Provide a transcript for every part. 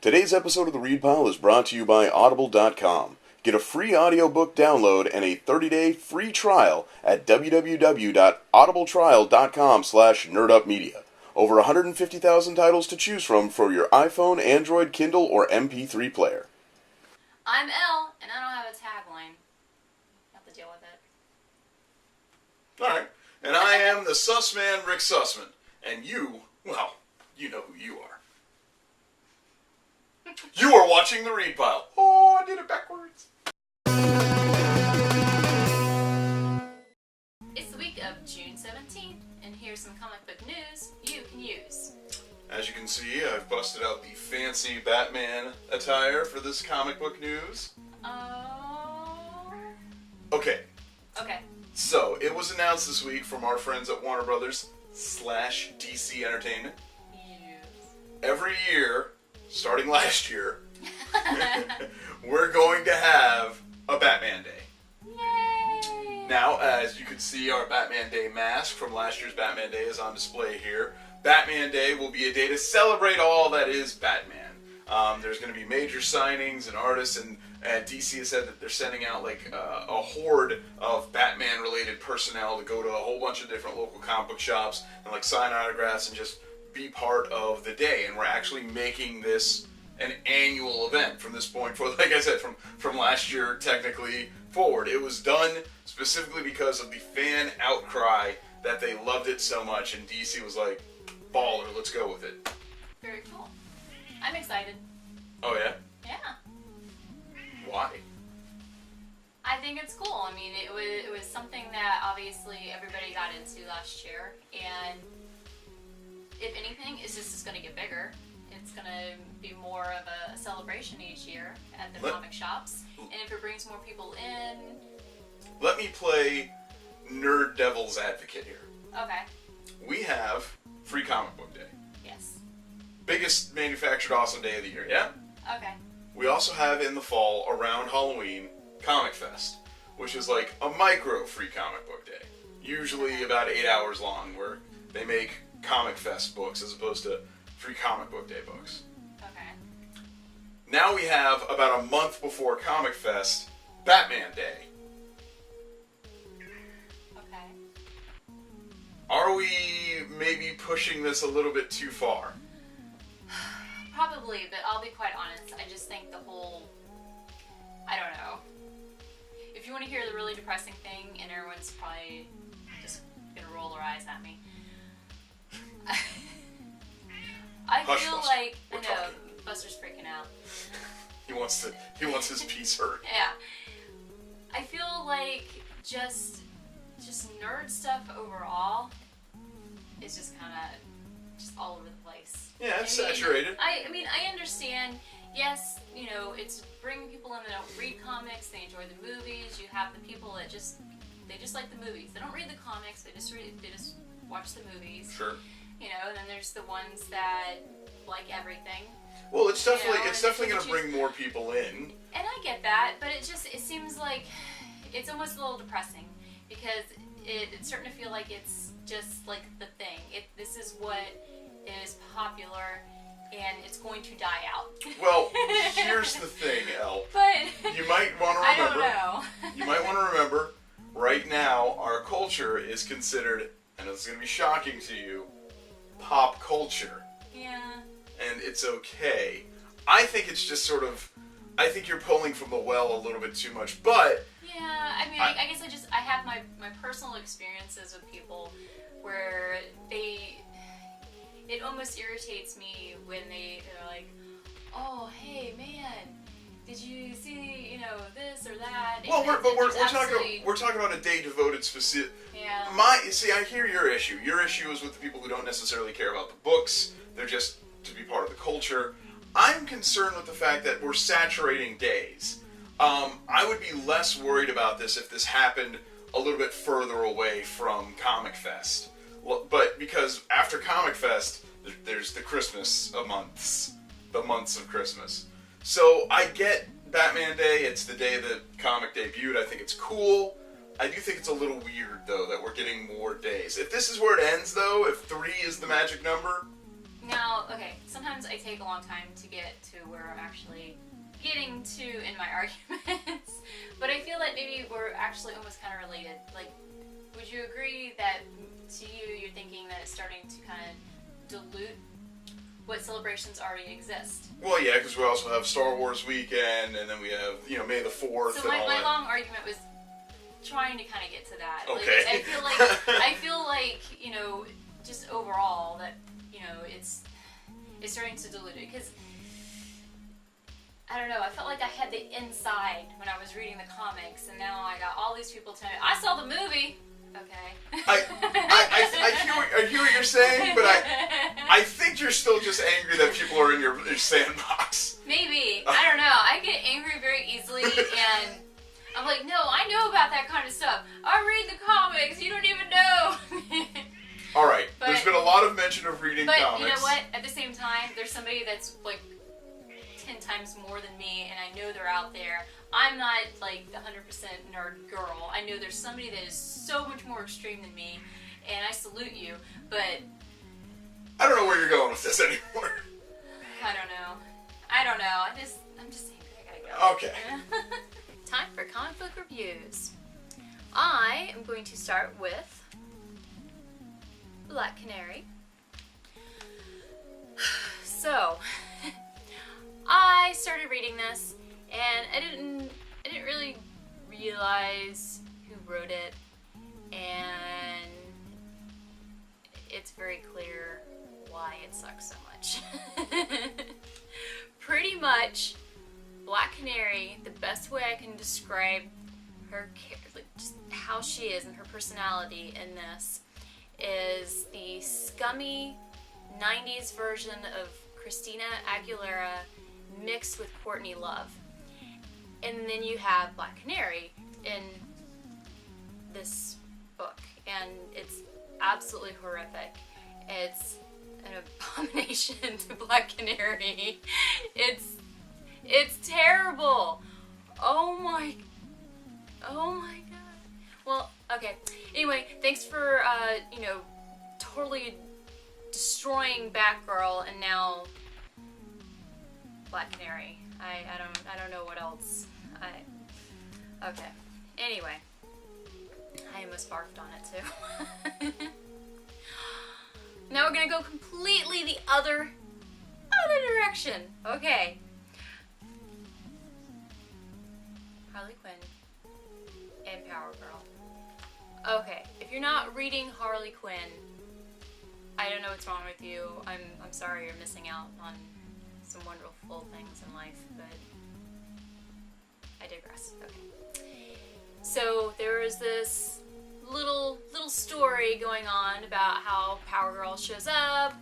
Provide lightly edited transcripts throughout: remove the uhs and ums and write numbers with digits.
Today's episode of The Read Pile is brought to you by Audible.com. Get a free audiobook download and a 30-day free trial at www.audibletrial.com/nerdupmedia. Over 150,000 titles to choose from for your iPhone, Android, Kindle, or MP3 player. I'm Elle, and I don't have a tagline. Have to deal with it. Alright. And I am the sus man, Rick Sussman. And you, well, you know who you are. You are watching The Read Pile. Oh, I did it backwards. It's the week of June 17th, and here's some comic book news you can use. As you can see, I've busted out the fancy Batman attire for this comic book news. Oh. Okay. Okay. So, it was announced this week from our friends at Warner Brothers / DC Entertainment. Yes. Every year, starting last year, we're going to have a Batman Day. Yay! Now, as you can see, our Batman Day mask from last year's Batman Day is on display here. Batman Day will be a day to celebrate all that is Batman. There's going to be major signings and artists, and DC has said that they're sending out like a horde of Batman-related personnel to go to a whole bunch of different local comic book shops and like sign autographs and just be part of the day. And we're actually making this an annual event from this point forward. Like I said, from last year technically forward. It was done specifically because of the fan outcry that they loved it so much, and DC was like, baller, let's go with it. Very cool. I'm excited. Oh yeah? Yeah. Why? I think it's cool. I mean, it was something that obviously everybody got into last year, and if anything, it's just going to get bigger. It's going to be more of a celebration each year at the comic shops, and if it brings more people in... Let me play nerd devil's advocate here. Okay. We have Free Comic Book Day. Yes. Biggest manufactured awesome day of the year, yeah? Okay. We also have in the fall, around Halloween, Comic Fest, which is like a micro Free Comic Book Day. Usually about 8 hours long, where they make Comic Fest books as opposed to Free Comic Book Day books. Okay. Now we have, about a month before Comic Fest, Batman Day. Okay. Are we maybe pushing this a little bit too far? Probably, but I'll be quite honest. I just think the whole... I don't know. If you want to hear the really depressing thing, and everyone's probably just going to roll their eyes at me. I feel like... I know, Buster's freaking out. He wants his piece heard. Yeah. I feel like just nerd stuff overall is just kind of just all over the place. Yeah, it's saturated. I mean, I understand. Yes, you know, it's bringing people in that don't read comics. They enjoy the movies. You have the people that just like the movies. They don't read the comics. They just watch the movies. Sure. You know, and then there's the ones that like everything. Well, it's definitely going to choose... bring more people in. And I get that, but it seems like it's almost a little depressing because it's starting to feel like it's just like the thing. This is what is popular, and it's going to die out. Well, here's the thing, Elle. But you might want to remember. I don't know. You might want to remember. Right now, our culture is considered, and it's going to be shocking to you, pop culture. Yeah. And it's okay. I think it's just sort of. I think you're pulling from the well a little bit too much, but. Yeah, I mean, I guess I have my personal experiences with people where it almost irritates me when they're like, oh, hey, man, did you see, you know, this or that? Well, we're talking about a day devoted specific. Yeah. I hear your issue. Your issue is with the people who don't necessarily care about the books. They're just to be part of the culture. I'm concerned with the fact that we're saturating days. I would be less worried about this if this happened a little bit further away from Comic Fest. But because after Comic Fest, there's the Christmas months. The months of Christmas. So I get Batman Day. It's the day that comic debuted. I think it's cool. I do think it's a little weird, though, that we're getting more days. If this is where it ends, though, if 3 is the magic number... Now, okay, sometimes I take a long time to get to where actually getting to in my arguments. But I feel like maybe we're actually almost kind of related. Like, would you agree that to you, you're thinking that it's starting to kind of dilute what celebrations already exist? Well, yeah, because we also have Star Wars weekend, and then we have, you know, May the 4th. So my long argument was trying to kind of get to that. Okay. Like, I feel like, you know, just overall that, you know, it's starting to dilute it, because I don't know, I felt like I had the inside when I was reading the comics, and now I got all these people telling me, I saw the movie! Okay. I hear what you're saying, but I think you're still just angry that people are in your sandbox. Maybe. I don't know. I get angry very easily, and I'm like, no, I know about that kind of stuff. I read the comics, you don't even know! Alright, there's been a lot of mention of reading comics. But you know what? At the same time, there's somebody that's like 10 times more than me, and I know they're out there. I'm not like the 100% nerd girl. I know there's somebody that is so much more extreme than me, and I salute you, but I don't know where you're going with this anymore. I don't know. I'm just angry. I gotta go. Okay. Time for comic book reviews. I am going to start with Black Canary. So, I started reading this, and I didn't really realize who wrote it, and it's very clear why it sucks so much. Pretty much, Black Canary, the best way I can describe her, like just how she is and her personality in this, is the scummy 90s version of Christina Aguilera mixed with Courtney Love. And then you have Black Canary in this book, and it's absolutely horrific. It's an abomination to Black Canary. It's terrible. Oh my god. Well, okay. Anyway, thanks for you know, totally destroying Batgirl, and now Black Canary. I don't know what else. Okay. Anyway, I almost barfed on it too. Now we're gonna go completely the other direction. Okay. Harley Quinn and Power Girl. Okay, if you're not reading Harley Quinn, I don't know what's wrong with you. I'm sorry you're missing out on some wonderful things in life, but I digress. Okay. So there was this little story going on about how Power Girl shows up,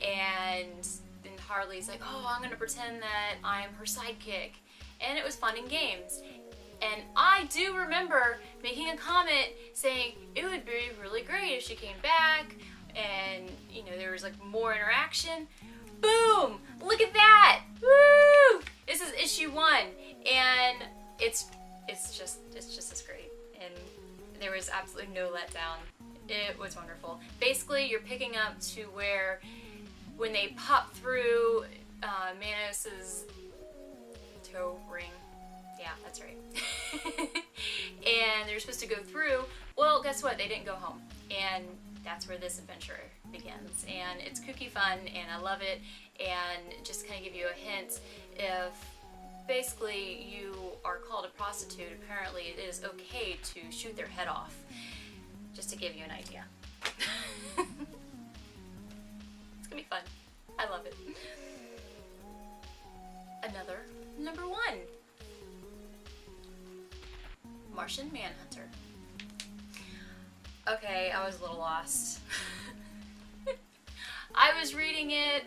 and then Harley's like, oh, I'm gonna pretend that I'm her sidekick. And it was fun and games. And I do remember making a comment saying it would be really great if she came back and, you know, there was like more interaction. Boom! Look at that! Woo! This is issue 1, and it's just as great. And there was absolutely no letdown. It was wonderful. Basically, you're picking up to where when they pop through Manos's toe ring. Yeah, that's right. And they're supposed to go through. Well, guess what? They didn't go home. And that's where this adventure begins. And it's kooky fun, and I love it. And just kind of give you a hint, if basically you are called a prostitute, apparently it is okay to shoot their head off. Just to give you an idea. It's gonna be fun. I love it. Another number 1. Martian Manhunter. Okay, I was a little lost. I was reading it.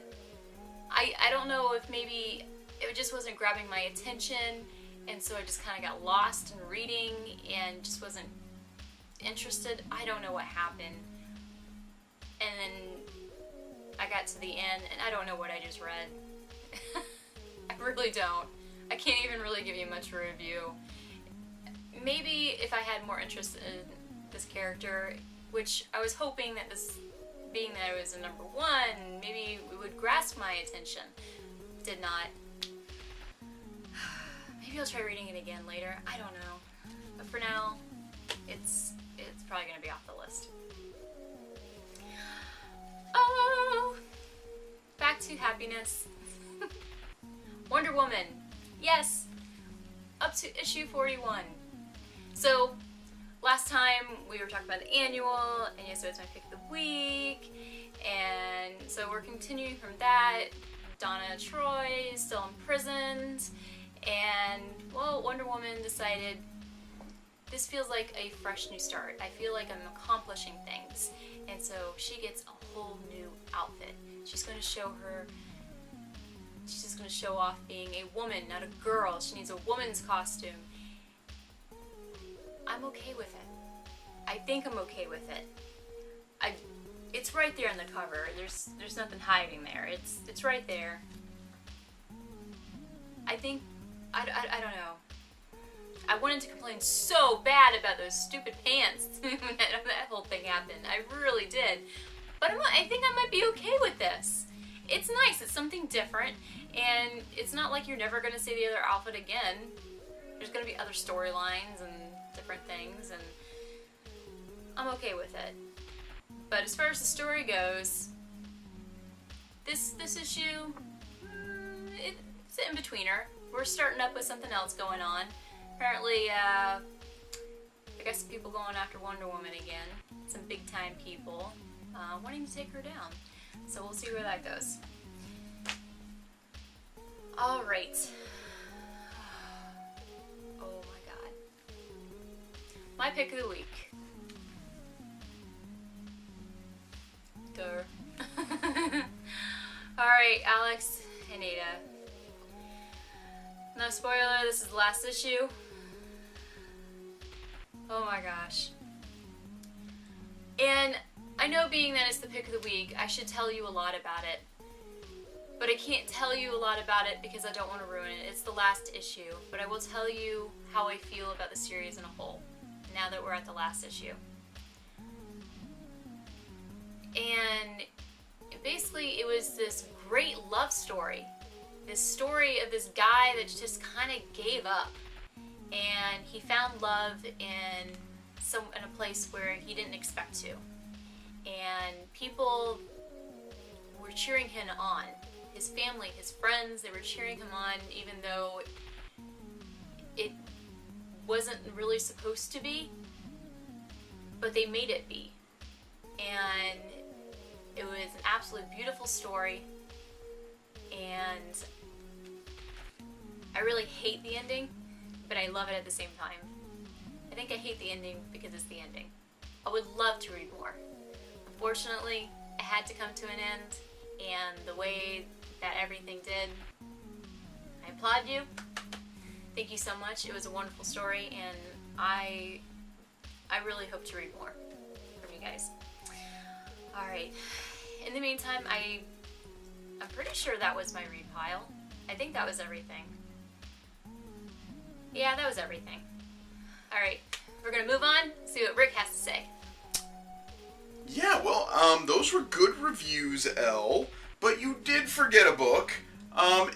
I don't know if maybe it just wasn't grabbing my attention, and so I just kind of got lost in reading and just wasn't interested. I don't know what happened. And then I got to the end, and I don't know what I just read. I really don't. I can't even really give you much of a review. Maybe if I had more interest in this character, which I was hoping that this, being that it was a number 1, maybe it would grasp my attention. Did not. maybe I'll try reading it again later. I don't know. But for now, it's probably going to be off the list. Oh, back to happiness. Wonder Woman. Yes, up to issue 41. So, last time we were talking about the annual, and yes, so it's my pick of the week, and so we're continuing from that. Donna Troy is still imprisoned, and, well, Wonder Woman decided this feels like a fresh new start. I feel like I'm accomplishing things, and so she gets a whole new outfit. She's just going to show off being a woman, not a girl. She needs a woman's costume. I'm okay with it. I think I'm okay with it. It's right there on the cover. There's nothing hiding there. It's right there. I think I don't know. I wanted to complain so bad about those stupid pants when that whole thing happened. I really did. But I think I might be okay with this. It's nice. It's something different. And it's not like you're never going to see the other outfit again. There's going to be other storylines and different things. And I'm okay with it. But as far as the story goes, this issue, it's an in-betweener. We're starting up with something else going on. Apparently, I guess people going after Wonder Woman again. Some big-time people wanting to take her down. So we'll see where that goes. Alright. Oh my god. My pick of the week. Alright, Alex and Ada. No spoiler, this is the last issue. Oh my gosh. And I know being that it's the pick of the week, I should tell you a lot about it. But I can't tell you a lot about it because I don't want to ruin it. It's the last issue. But I will tell you how I feel about the series in a whole, now that we're at the last issue. And basically it was this great love story. This story of this guy that just kind of gave up. And he found love in a place where he didn't expect to. And people were cheering him on. His family, his friends, they were cheering him on even though it wasn't really supposed to be. But they made it be. And it was an absolutely beautiful story. And I really hate the ending, but I love it at the same time. I think I hate the ending because it's the ending. I would love to read more. Unfortunately, it had to come to an end, and the way that everything did, I applaud you. Thank you so much. It was a wonderful story, and I really hope to read more from you guys. Alright. In the meantime, I'm pretty sure that was my read pile. I think that was everything. Yeah, that was everything. Alright, we're gonna move on, see what Rick has to say. Yeah, well, those were good reviews, Elle, but you did forget a book.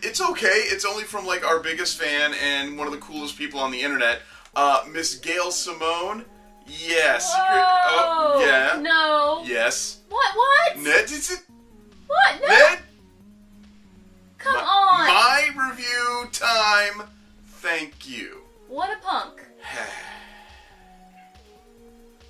It's okay, it's only from, like, our biggest fan and one of the coolest people on the internet, Miss Gail Simone. Yes. Whoa! Yeah. No. Yes. What? Ned, is it? What? No. Ned? Come on. My review time. Thank you. What a punk.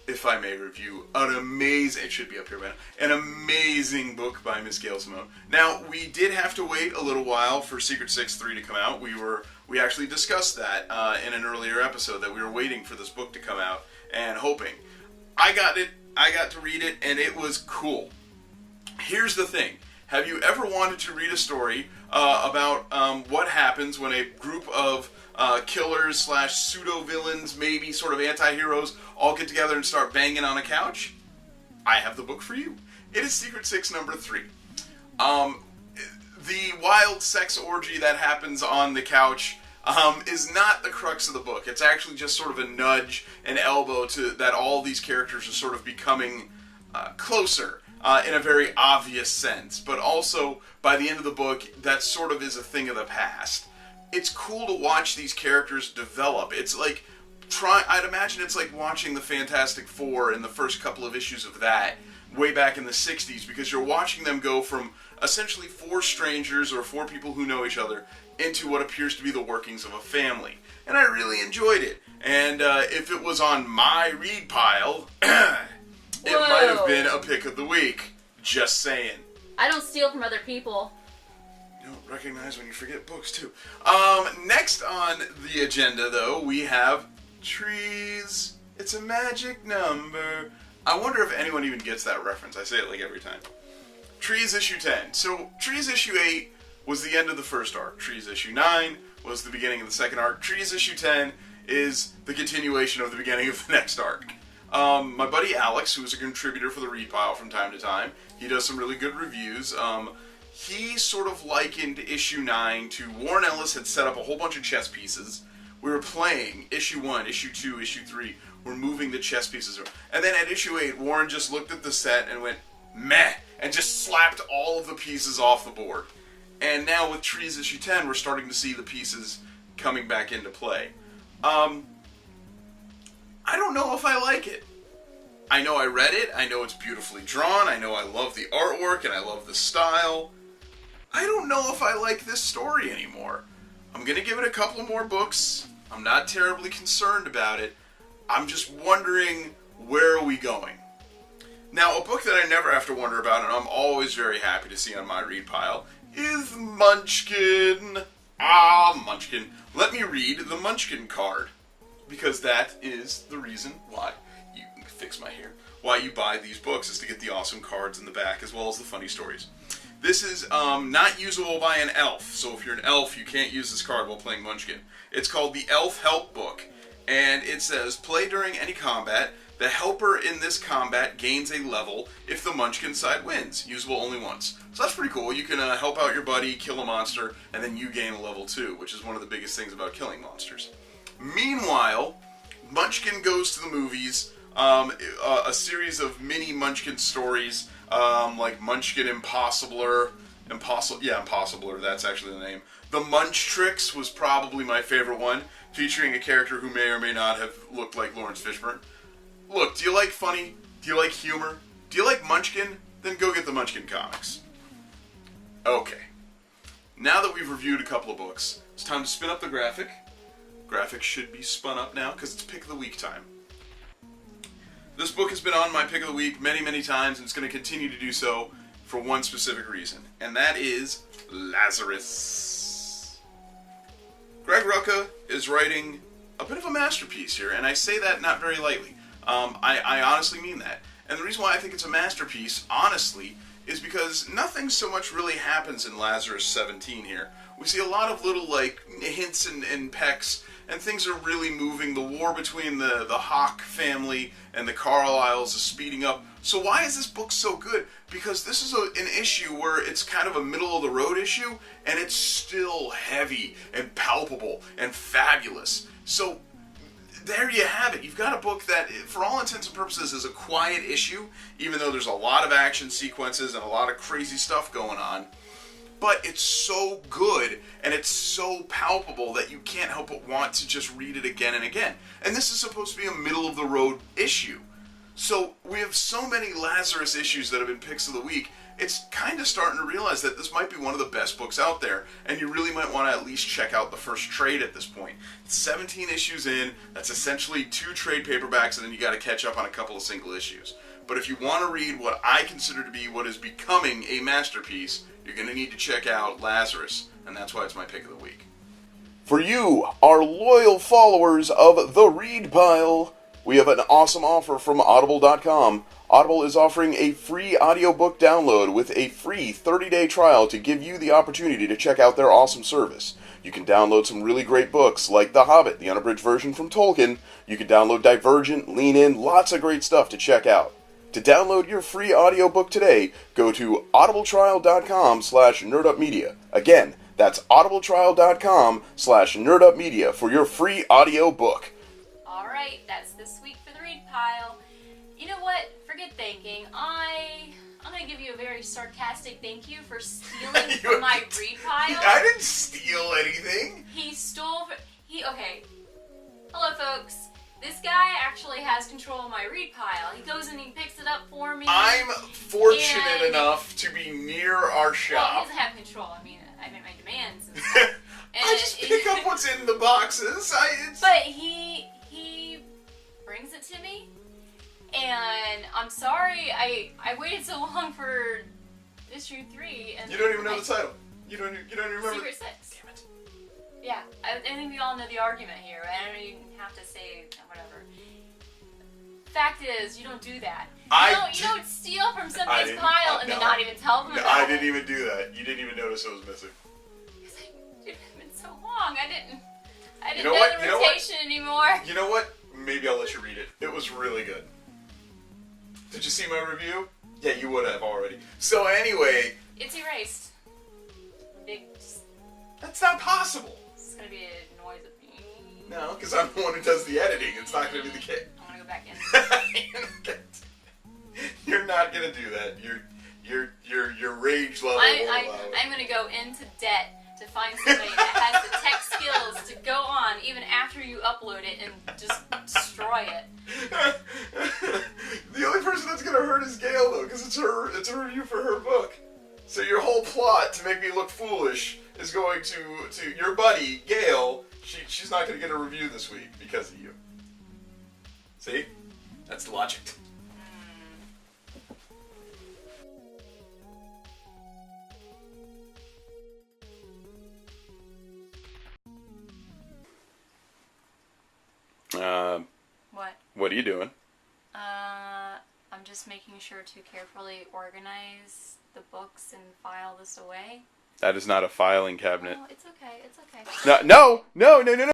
If I may review an amazing, it should be up here by now, an amazing book by Miss Gail Simone. Now, we did have to wait a little while for Secret Six 3 to come out. We actually discussed that in an earlier episode, that we were waiting for this book to come out and hoping. I got it, I got to read it, and it was cool. Here's the thing. Have you ever wanted to read a story about what happens when a group of killers / pseudo-villains, maybe sort of anti-heroes, all get together and start banging on a couch? I have the book for you. It is Secret Six number 3. The wild sex orgy that happens on the couch is not the crux of the book. It's actually just sort of a nudge, an elbow to that all these characters are sort of becoming closer in a very obvious sense. But also, by the end of the book, that sort of is a thing of the past. it's cool to watch these characters develop. It's like I'd imagine it's like watching the Fantastic Four in the first couple of issues of that way back in the 60s, because you're watching them go from essentially 4 strangers or 4 people who know each other into what appears to be the workings of a family. And I really enjoyed it. And if it was on my read pile, it might have been a pick of the week. Just saying. I don't steal from other people. You don't recognize when you forget books, too. Next on the agenda, though, we have trees. It's a magic number. I wonder if anyone even gets that reference. I say it like every time. Trees issue 10. So, Trees issue 8 was the end of the first arc. Trees issue 9 was the beginning of the second arc. Trees issue 10 is the continuation of the beginning of the next arc. My buddy Alex, who is a contributor for the Read Pile from time to time, he does some really good reviews. He sort of likened issue 9 to Warren Ellis had set up a whole bunch of chess pieces. We were playing issue 1, issue 2, issue 3. We're moving the chess pieces around. And then at issue 8, Warren just looked at the set and went, meh, and just slapped all of the pieces off the board. And now with Trees issue 10, we're starting to see the pieces coming back into play. I don't know if I like it. I know I read it, I know it's beautifully drawn, I know I love the artwork, and I love the style. I don't know if I like this story anymore. I'm going to give it a couple more books. I'm not terribly concerned about it. I'm just wondering, where are we going? Now, a book that I never have to wonder about, and I'm always very happy to see on my read pile, is Munchkin. Munchkin. Let me read the Munchkin card, because that is the reason why you fix my hair. Why you buy these books is to get the awesome cards in the back, as well as the funny stories. This is not usable by an elf, so if you're an elf, you can't use this card while playing Munchkin. It's called the Elf Help Book, and it says, play during any combat. The helper in this combat gains a level if the Munchkin side wins. Usable only once. So that's pretty cool. You can help out your buddy, kill a monster, and then you gain a level too, which is one of the biggest things about killing monsters. Meanwhile, Munchkin goes to the movies. A series of mini Munchkin stories, like Munchkin Impossibler, that's actually the name. The Munch Tricks was probably my favorite one, featuring a character who may or may not have looked like Lawrence Fishburne. Look, do you like funny? Do you like humor? Do you like Munchkin? Then go get the Munchkin comics. Okay. Now that we've reviewed a couple of books, it's time to spin up the graphic. Graphic should be spun up now, because it's Pick of the Week time. This book has been on my Pick of the Week many, many times, and it's going to continue to do so for one specific reason, and that is Lazarus. Greg Rucka is writing a bit of a masterpiece here, and I say that not very lightly. I honestly mean that. And the reason why I think it's a masterpiece, honestly, is because nothing so much really happens in Lazarus 17 here. We see a lot of little, like, hints and pecks, and things are really moving. The war between the Hawk family and the Carlyles is speeding up. So why is this book so good? Because this is an issue where it's kind of a middle-of-the-road issue, and it's still heavy and palpable and fabulous. So there you have it. You've got a book that, for all intents and purposes, is a quiet issue, even though there's a lot of action sequences and a lot of crazy stuff going on. But it's so good, and it's so palpable that you can't help but want to just read it again and again. And this is supposed to be a middle-of-the-road issue. So we have so many Lazarus issues that have been picks of the week, it's kind of starting to realize that this might be one of the best books out there, and you really might want to at least check out the first trade at this point. It's 17 issues in, that's essentially 2 trade paperbacks, and then you got to catch up on a couple of single issues. But if you want to read what I consider to be what is becoming a masterpiece, you're going to need to check out Lazarus, and that's why it's my pick of the week. For you, our loyal followers of The Read Pile, we have an awesome offer from Audible.com. Audible is offering a free audiobook download with a free 30-day trial to give you the opportunity to check out their awesome service. You can download some really great books like The Hobbit, the unabridged version from Tolkien. You can download Divergent, Lean In, lots of great stuff to check out. To download your free audiobook today, go to audibletrial.com/nerdupmedia. Again, that's audibletrial.com/nerdupmedia for your free audiobook. Alright, that's this week for the Read Pile. You know what? Forget thanking. I'm going to give you a very sarcastic thank you for stealing from my Read Pile. I didn't steal anything. He folks, this guy actually has control of my read pile. He goes and he picks it up for me. I'm fortunate enough to be near our shop. Well, he doesn't have control. I mean, I make my demands and stuff. And I just pick up what's in the boxes. But he brings it to me, and I'm sorry I waited so long for issue 3. And you don't even know the title. You don't even remember. Secret 6. Damn it. Yeah, I think we all know the argument here. I don't even have to say whatever. Fact is, you don't do that. You don't steal from somebody's pile and then not even tell them about it. I didn't even do that. You didn't even notice it was missing. It's been so long. I didn't You know know what? the You know what? rotation anymore. You know what? Maybe I'll let you read it. It was really good. Did you see my review? Yeah, you would have already. So anyway... It's erased. That's not possible. It's gonna be a noise of... No, because I'm the one who does the editing. It's not gonna be the kid. I'm gonna go back in. You're not gonna do that. Your rage level won't allow it. I'm gonna go into debt to find somebody that has the tech skills to go on even after you upload it and just destroy it. The only person that's gonna hurt is Gail though, because it's a review for her book. So your whole plot to make me look foolish is going to your buddy Gail. She's not gonna get a review this week because of you. See? That's the logic. What are you doing? I'm just making sure to carefully organize the books and file this away. That is not a filing cabinet. Oh, it's okay. It's okay. No.